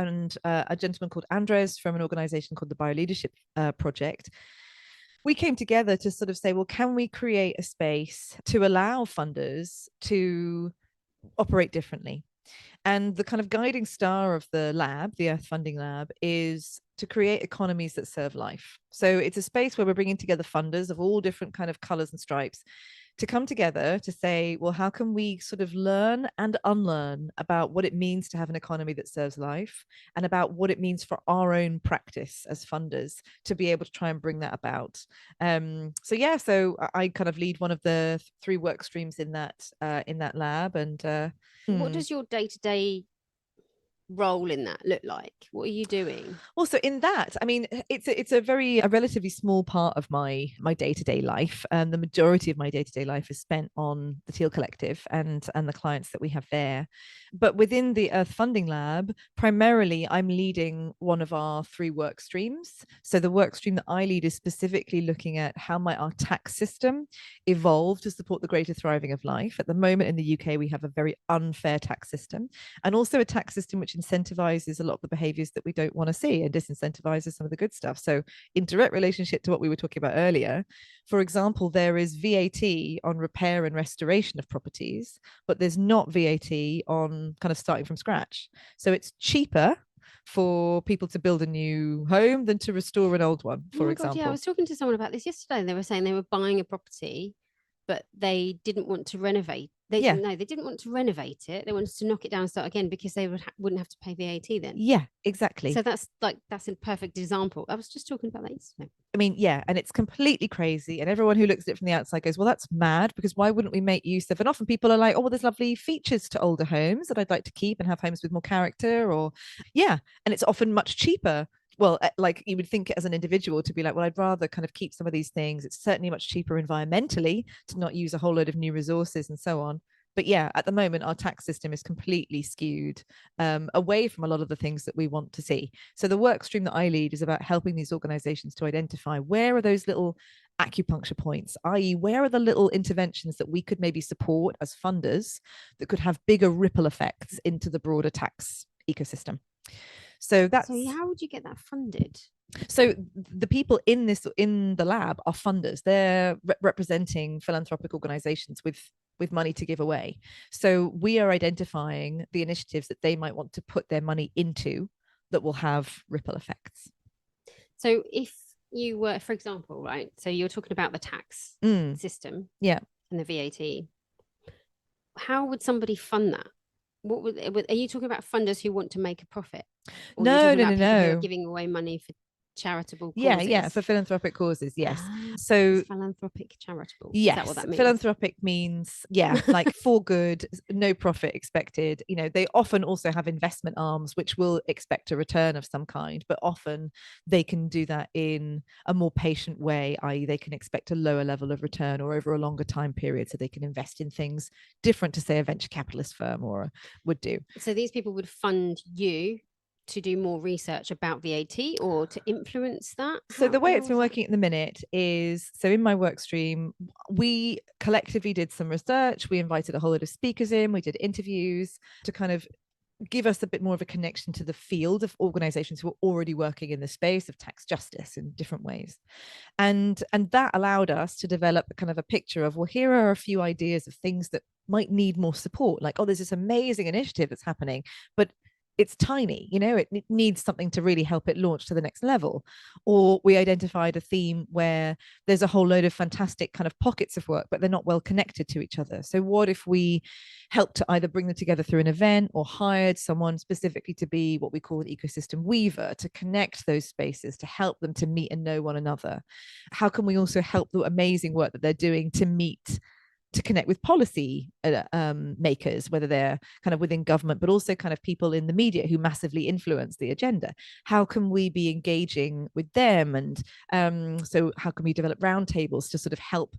a gentleman called Andres from an organization called the Bioleadership Project, we came together to sort of say, well, can we create a space to allow funders to operate differently? And the kind of guiding star of the lab, the Earth Funding Lab, is to create economies that serve life. So it's a space where we're bringing together funders of all different kind of colors and stripes to come together to say, well, how can we sort of learn and unlearn about what it means to have an economy that serves life, and about what it means for our own practice as funders to be able to try and bring that about. So I kind of lead one of the 3 work streams in that lab. And what does your day-to-day role in that look like? What are you doing? Well, so in that, I mean, it's a relatively small part of my day-to-day life, and the majority of my day-to-day life is spent on the Teal Collective and the clients that we have there. But within the Earth Funding Lab, primarily I'm leading one of our 3 work streams. So the work stream that I lead is specifically looking at how might our tax system evolve to support the greater thriving of life. At the moment in the UK, we have a very unfair tax system, and also a tax system which incentivizes a lot of the behaviors that we don't want to see and disincentivizes some of the good stuff. So in direct relationship to what we were talking about earlier, for example, there is VAT on repair and restoration of properties, but there's not VAT on kind of starting from scratch. So it's cheaper for people to build a new home than to restore an old one, for example. God, yeah, I was talking to someone about this yesterday, and they were saying they were buying a property, but they didn't want to renovate. They didn't want to renovate it. They wanted to knock it down and start again because they wouldn't have to pay VAT then. Yeah, exactly. So that's a perfect example. I was just talking about that yesterday. I mean, yeah, and it's completely crazy. And everyone who looks at it from the outside goes, well, that's mad, because why wouldn't we make use of? And often people are like, oh, well, there's lovely features to older homes that I'd like to keep and have homes with more character, or yeah. And it's often much cheaper. Well, like you would think as an individual to be like, well, I'd rather kind of keep some of these things. It's certainly much cheaper environmentally to not use a whole load of new resources and so on. But yeah, at the moment, our tax system is completely skewed away from a lot of the things that we want to see. So the work stream that I lead is about helping these organizations to identify where are those little acupuncture points, i.e., where are the little interventions that we could maybe support as funders that could have bigger ripple effects into the broader tax ecosystem. So how would you get that funded? So the people in the lab are funders. They're representing philanthropic organizations with money to give away. So we are identifying the initiatives that they might want to put their money into that will have ripple effects. So if you were, for example, right, so you're talking about the tax system, yeah, and the VAT, how would somebody fund that? Are you talking about funders who want to make a profit? Or no, people who are giving away money for charitable causes? Yeah, for philanthropic causes, yes. So philanthropic charitable. Yes, is that what that means? Philanthropic means, like for good, no profit expected. They often also have investment arms which will expect a return of some kind, but often they can do that in a more patient way, i.e. they can expect a lower level of return or over a longer time period, so they can invest in things different to, say, a venture capitalist firm would do. So these people would fund you to do more research about VAT or to influence that? So the way it's been working at the minute is, so in my work stream, we collectively did some research. We invited a whole lot of speakers in. We did interviews to kind of give us a bit more of a connection to the field of organizations who are already working in the space of tax justice in different ways. And that allowed us to develop kind of a picture of, well, here are a few ideas of things that might need more support. Like, oh, there's this amazing initiative that's happening, but it's tiny, it needs something to really help it launch to the next level. Or we identified a theme where there's a whole load of fantastic kind of pockets of work, but they're not well connected to each other. So what if we helped to either bring them together through an event or hired someone specifically to be what we call an ecosystem weaver, to connect those spaces, to help them to meet and know one another? How can we also help the amazing work that they're doing to connect with policy makers, whether they're kind of within government, but also kind of people in the media who massively influence the agenda? How can we be engaging with them? And so how can we develop roundtables to sort of help?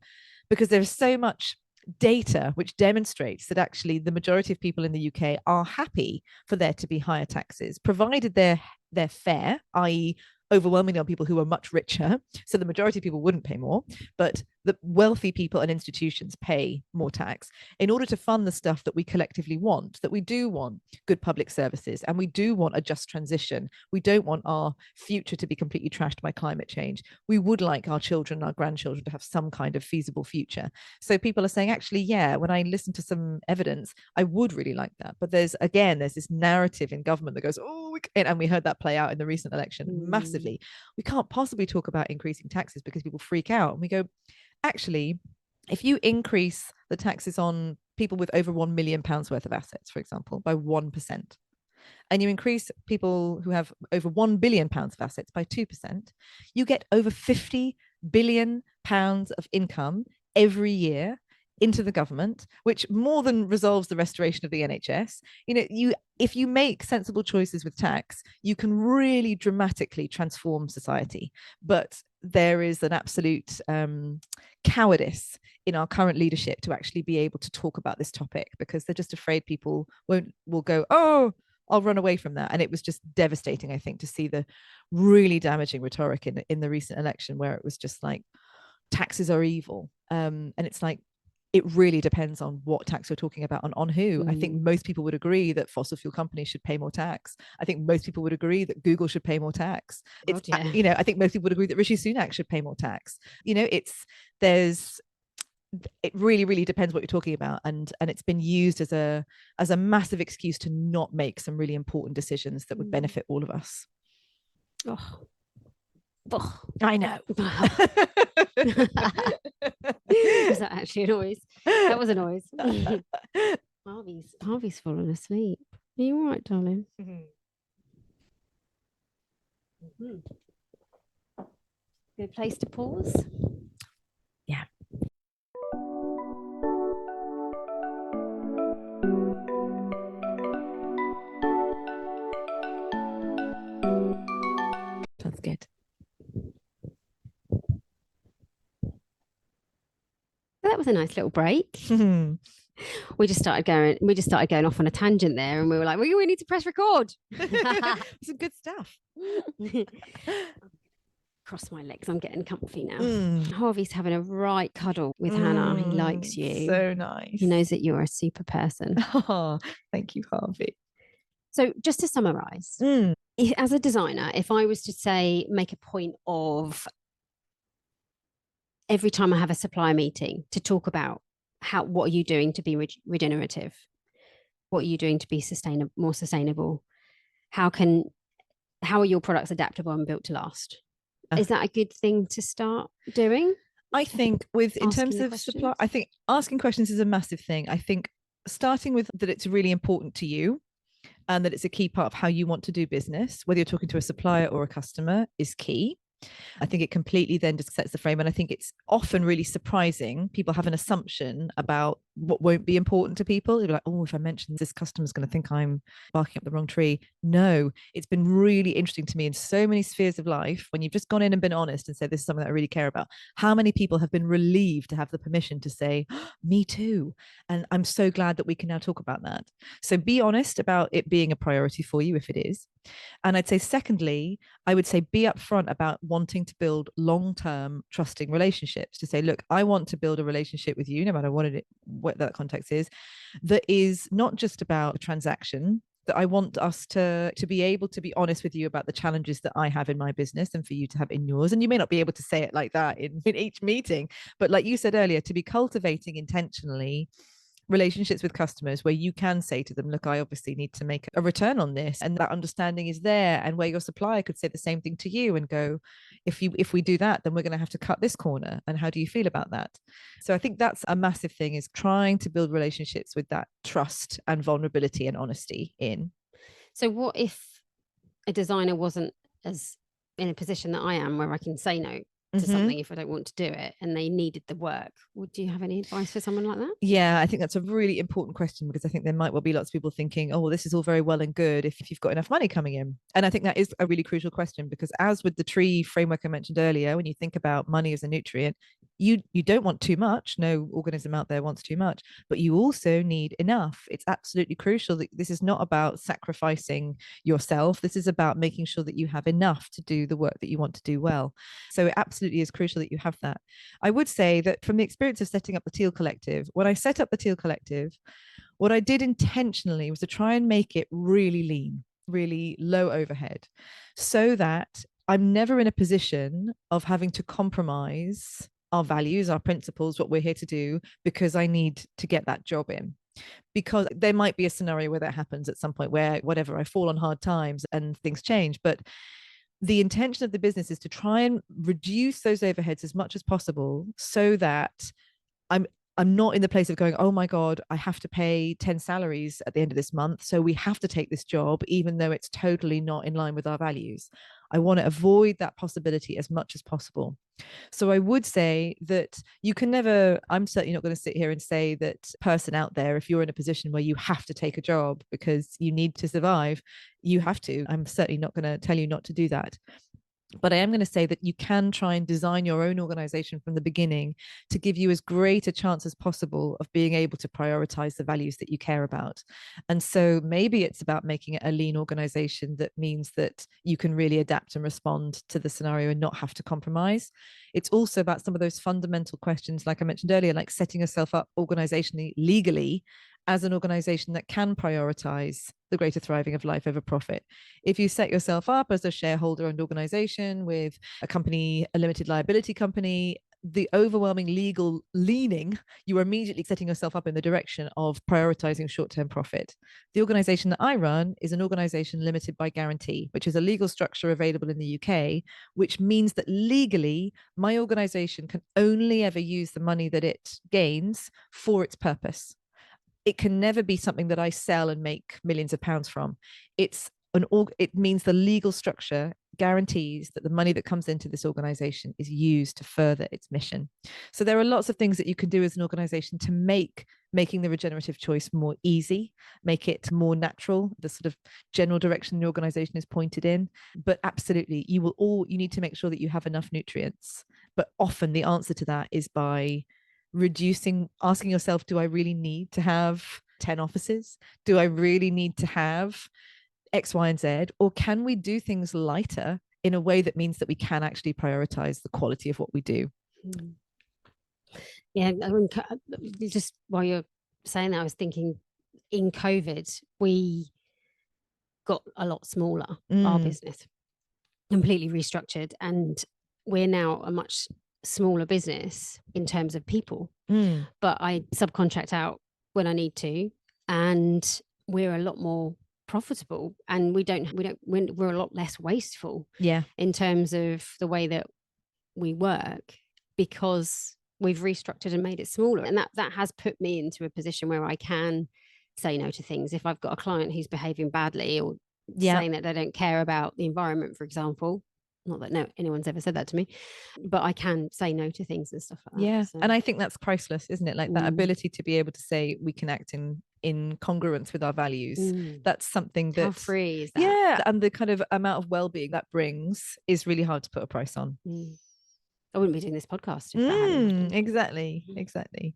Because there's so much data which demonstrates that actually the majority of people in the UK are happy for there to be higher taxes, provided they're fair, i.e. overwhelmingly on people who are much richer. So the majority of people wouldn't pay more, but the wealthy people and institutions pay more tax in order to fund the stuff that we collectively want, that we do want good public services, and we do want a just transition. We don't want our future to be completely trashed by climate change. We would like our children, our grandchildren to have some kind of feasible future. So people are saying, actually, yeah, when I listen to some evidence, I would really like that. But there's this narrative in government that goes, oh, and we heard that play out in the recent election massively. We can't possibly talk about increasing taxes because people freak out. And we go, actually, if you increase the taxes on people with over £1 million worth of assets, for example, by 1%, and you increase people who have over £1 billion of assets by 2%, you get over £50 billion of income every year into the government, which more than resolves the restoration of the NHS. If you make sensible choices with tax, you can really dramatically transform society. But there is an absolute cowardice in our current leadership to actually be able to talk about this topic, because they're just afraid people will go, oh, I'll run away from that. And it was just devastating, I think, to see the really damaging rhetoric in the recent election, where it was just like, taxes are evil. And it's like, it really depends on what tax we're talking about and on who. I think most people would agree that fossil fuel companies should pay more tax. I think most people would agree that Google should pay more tax. I think most people would agree that Rishi Sunak should pay more tax. It really, really depends what you're talking about, and it's been used as a massive excuse to not make some really important decisions that would benefit all of us. I know. Was that actually a noise? That was a noise. Harvey's fallen asleep. Are you all right, darling? Good place to pause. Yeah. Sounds good. That was a nice little break. We just started going off on a tangent there, and we were like, we need to press record. Some good stuff. Cross my legs, I'm getting comfy now. Harvey's having a right cuddle with Hannah. He likes you. So nice. He knows that you're a super person. Oh, thank you, Harvey. So just to summarize, as a designer, if I was to say, make a point of every time I have a supplier meeting to talk about what are you doing to be regenerative? What are you doing to be more sustainable? How are your products adaptable and built to last? Is that a good thing to start doing? I think in terms of supply, I think asking questions is a massive thing. I think starting with that it's really important to you and that it's a key part of how you want to do business, whether you're talking to a supplier or a customer, is key. I think it completely then just sets the frame. And I think it's often really surprising. People have an assumption about what won't be important to people. They're like, oh, if I mention this, customer's going to think I'm barking up the wrong tree. No, it's been really interesting to me in so many spheres of life when you've just gone in and been honest and said, this is something that I really care about. How many people have been relieved to have the permission to say, oh, me too. And I'm so glad that we can now talk about that. So be honest about it being a priority for you if it is. And I'd say, secondly, I would say be upfront about wanting to build long-term trusting relationships, to say, look, I want to build a relationship with you, no matter what that context is, that is not just about a transaction, that I want us to be able to be honest with you about the challenges that I have in my business and for you to have in yours. And you may not be able to say it like that in each meeting, but like you said earlier, to be cultivating intentionally relationships with customers where you can say to them, look, I obviously need to make a return on this, and that understanding is there, and where your supplier could say the same thing to you and go, if we do that, then we're going to have to cut this corner, and how do you feel about that? So I think that's a massive thing, is trying to build relationships with that trust and vulnerability and honesty in. So what if a designer wasn't as in a position that I am, where I can say no to something if I don't want to do it, and they needed the work? Would you have any advice for someone like that? Yeah, I think that's a really important question, because I think there might well be lots of people thinking, oh, well, this is all very well and good if you've got enough money coming in. And I think that is a really crucial question, because as with the tree framework I mentioned earlier, when you think about money as a nutrient, you don't want too much. No organism out there wants too much, but you also need enough. It's absolutely crucial that this is not about sacrificing yourself. This is about making sure that you have enough to do the work that you want to do well. So it absolutely is crucial that you have that. I would say that from the experience of setting up the Teal Collective, when I set up the Teal Collective, what I did intentionally was to try and make it really lean, really low overhead, so that I'm never in a position of having to compromise our values, our principles, what we're here to do, because I need to get that job in. Because there might be a scenario where that happens at some point, where whatever, I fall on hard times and things change. But the intention of the business is to try and reduce those overheads as much as possible, so that I'm not in the place of going, oh my God, I have to pay 10 salaries at the end of this month, so we have to take this job, even though it's totally not in line with our values. I want to avoid that possibility as much as possible. So I would say that you can never, I'm certainly not going to sit here and say that person out there, if you're in a position where you have to take a job because you need to survive, you have to. I'm certainly not going to tell you not to do that. But I am going to say that you can try and design your own organization from the beginning to give you as great a chance as possible of being able to prioritize the values that you care about. And so maybe it's about making it a lean organization that means that you can really adapt and respond to the scenario and not have to compromise. It's also about some of those fundamental questions, like I mentioned earlier, like setting yourself up organizationally, legally, as an organization that can prioritize the greater thriving of life over profit. If you set yourself up as a shareholder and organization with a company, a limited liability company, the overwhelming legal leaning, you are immediately setting yourself up in the direction of prioritizing short-term profit. The organization that I run is an organization limited by guarantee, which is a legal structure available in the UK, which means that legally my organization can only ever use the money that it gains for its purpose. It can never be something that I sell and make millions of pounds from. It means the legal structure guarantees that the money that comes into this organization is used to further its mission. So there are lots of things that you can do as an organization to making the regenerative choice more easy, make it more natural, the sort of general direction the organization is pointed in. But absolutely, you need to make sure that you have enough nutrients. But often the answer to that is by asking yourself, do I really need to have 10 offices? Do I really need to have X, Y, and Z? Or can we do things lighter in a way that means that we can actually prioritize the quality of what we do? Yeah, I mean, just while you're saying that, I was thinking in COVID, we got a lot smaller, our business, completely restructured. And we're now a much smaller business in terms of people. But I subcontract out when I need to. And we're a lot more profitable, and we're a lot less wasteful in terms of the way that we work, because we've restructured and made it smaller. And that has put me into a position where I can say no to things. If I've got a client who's behaving badly or saying that they don't care about the environment, for example, not that anyone's ever said that to me, but I can say no to things and stuff like that. So. And I think that's priceless, isn't it? Like that ability to be able to say we can act in congruence with our values. That's something that, how free is that? And the kind of amount of well-being that brings is really hard to put a price on. I wouldn't be doing this podcast if that hadn't. Exactly.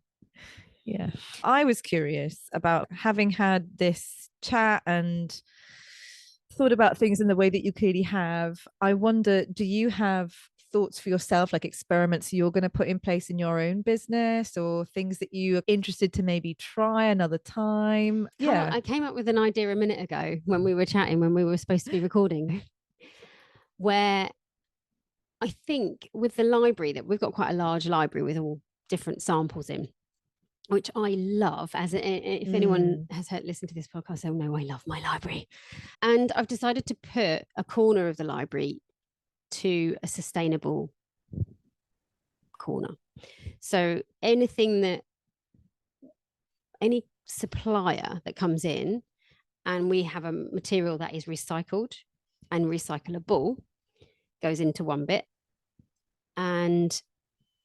Yeah. I was curious about, having had this chat and thought about things in the way that you clearly have. I wonder, do you have thoughts for yourself, like experiments you're going to put in place in your own business, or things that you are interested to maybe try another time? I came up with an idea a minute ago when we were chatting, when we were supposed to be recording, where I think with the library, that we've got quite a large library with all different samples in, which I love. If anyone has listened to this podcast, they'll know I love my library. And I've decided to put a corner of the library to a sustainable corner. So any supplier that comes in and we have a material that is recycled and recyclable goes into one bit, and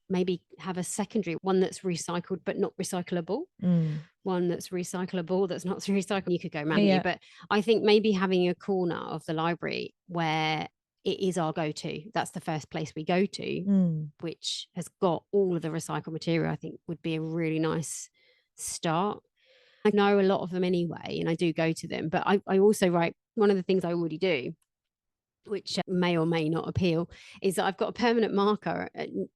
maybe have a secondary one that's recycled but not recyclable, one that's recyclable that's not recycled. You could go manually, but I think maybe having a corner of the library where it is our go-to, that's the first place we go to, which has got all of the recycled material, I think would be a really nice start. I know a lot of them anyway, and I do go to them, but I also write, one of the things I already do, which may or may not appeal, is that I've got a permanent marker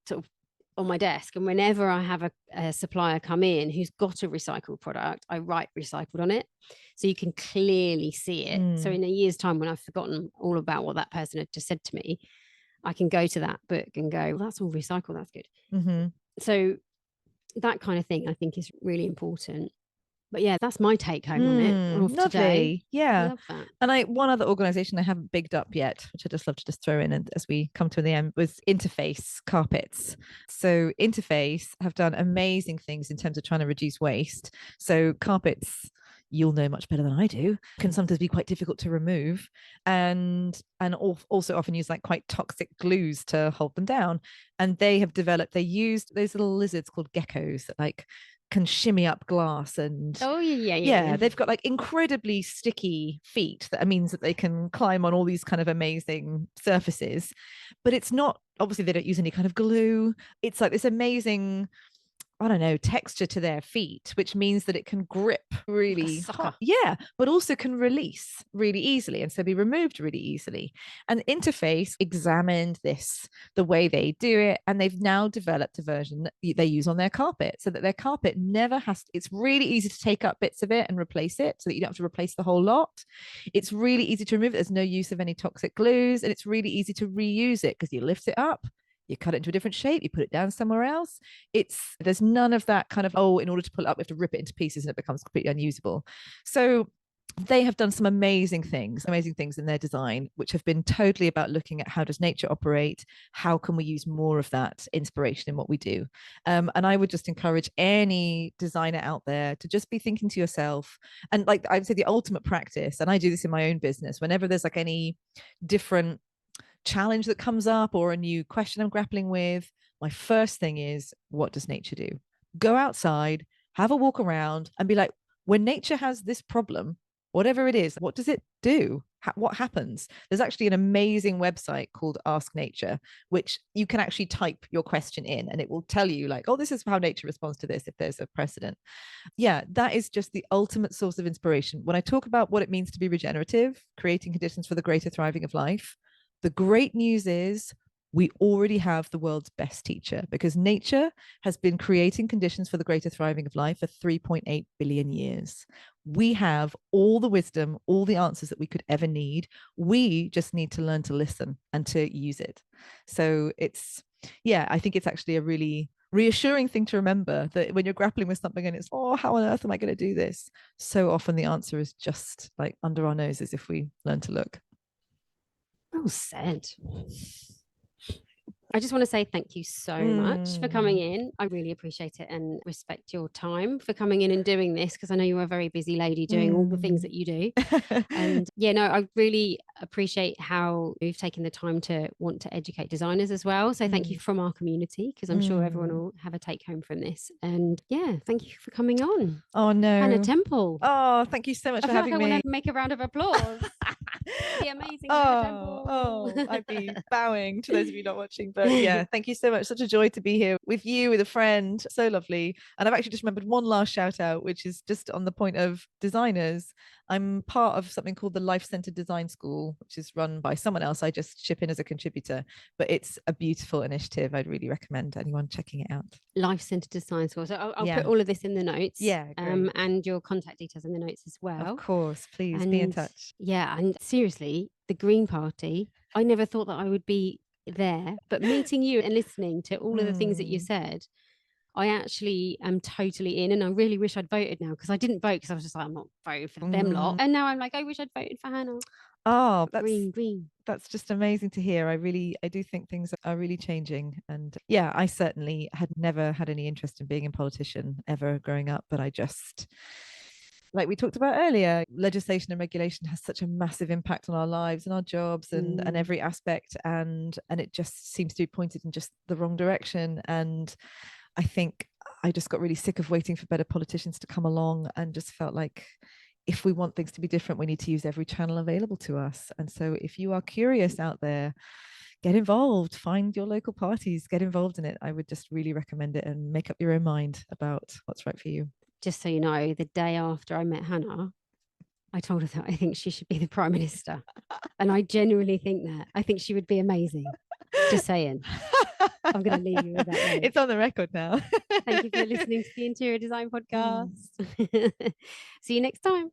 sort of on my desk, and whenever I have a supplier come in who's got a recycled product, I write recycled on it, so you can clearly see it. So in a year's time, when I've forgotten all about what that person had just said to me, I can go to that book and go, well, that's all recycled, that's good. So that kind of thing I think is really important. But yeah, that's my take home on it. Lovely. Today. Yeah. I love that. And one other organization I haven't bigged up yet, which I just love to just throw in, and as we come to the end, was Interface Carpets. So Interface have done amazing things in terms of trying to reduce waste. So carpets, you'll know much better than I do, can sometimes be quite difficult to remove, and also often use like quite toxic glues to hold them down. And they used those little lizards called geckos that like can shimmy up glass, and they've got like incredibly sticky feet that means that they can climb on all these kind of amazing surfaces. But it's not, obviously they don't use any kind of glue. It's like this amazing, I don't know, texture to their feet, which means that it can grip really hot, but also can release really easily, and so be removed really easily. And Interface examined the way they do it, and they've now developed a version that they use on their carpet, so that their carpet never has to, it's really easy to take up bits of it and replace it, so that you don't have to replace the whole lot. It's really easy to remove it. There's no use of any toxic glues, and it's really easy to reuse it, because you lift it up, you cut it into a different shape, you put it down somewhere else. There's none of that kind of, in order to pull it up, we have to rip it into pieces and it becomes completely unusable. So they have done some amazing things in their design, which have been totally about looking at how does nature operate, how can we use more of that inspiration in what we do. And I would just encourage any designer out there to just be thinking to yourself, and like I would say the ultimate practice, and I do this in my own business, whenever there's like any different challenge that comes up or a new question I'm grappling with, my first thing is, what does nature do? Go outside, have a walk around, and be like, when nature has this problem, whatever it is, what does it do? what happens. There's actually an amazing website called Ask Nature, which you can actually type your question in and it will tell you like, oh, this is how nature responds to this if there's a precedent. Yeah, that is just the ultimate source of inspiration. When I talk about what it means to be regenerative, creating conditions for the greater thriving of life, the great news is we already have the world's best teacher, because nature has been creating conditions for the greater thriving of life for 3.8 billion years. We have all the wisdom, all the answers that we could ever need. We just need to learn to listen and to use it. So it's, yeah, I think it's actually a really reassuring thing to remember, that when you're grappling with something and it's, oh, how on earth am I going to do this? So often the answer is just like under our noses if we learn to look. Well said. I just want to say thank you so much for coming in. I really appreciate it and respect your time for coming in and doing this, because I know you're a very busy lady doing all the things that you do. And yeah, no, I really appreciate how you've taken the time to want to educate designers as well. So thank you from our community, because I'm sure everyone will have a take home from this. And yeah, thank you for coming on. Oh no, Hannah Temple. Oh, thank you so much for having me. I want to make a round of applause. The amazing Hannah Temple. I'd be bowing to those of you not watching, but yeah, thank you so much. Such a joy to be here with you, with a friend. So lovely. And I've actually just remembered one last shout out, which is just on the point of designers. I'm part of something called the Life-Centered Design School, which is run by someone else. I just chip in as a contributor, but it's a beautiful initiative. I'd really recommend anyone checking it out. Life-Centered Design School. So I'll put all of this in the notes. Yeah. And your contact details in the notes as well. Of course, please be in touch. Yeah. And seriously, the Green Party, I never thought that I would be there, but meeting you and listening to all of the things that you said, I actually am totally in, and I really wish I'd voted now, because I didn't vote because I was just like, I'm not voting for them lot. And now I'm like, I wish I'd voted for Hannah. Oh, green. That's just amazing to hear. I do think things are really changing. And yeah, I certainly had never had any interest in being a politician ever growing up, but I just, like we talked about earlier, legislation and regulation has such a massive impact on our lives and our jobs and every aspect. And it just seems to be pointed in just the wrong direction. And I think I just got really sick of waiting for better politicians to come along, and just felt like if we want things to be different, we need to use every channel available to us. And so if you are curious out there, get involved, find your local parties, get involved in it. I would just really recommend it, and make up your own mind about what's right for you. Just so you know, the day after I met Hannah, I told her that I think she should be the Prime Minister. And I genuinely think that. I think she would be amazing. Just saying. I'm going to leave you with that note. It's on the record now. Thank you for listening to the Interior Design Podcast. See you next time.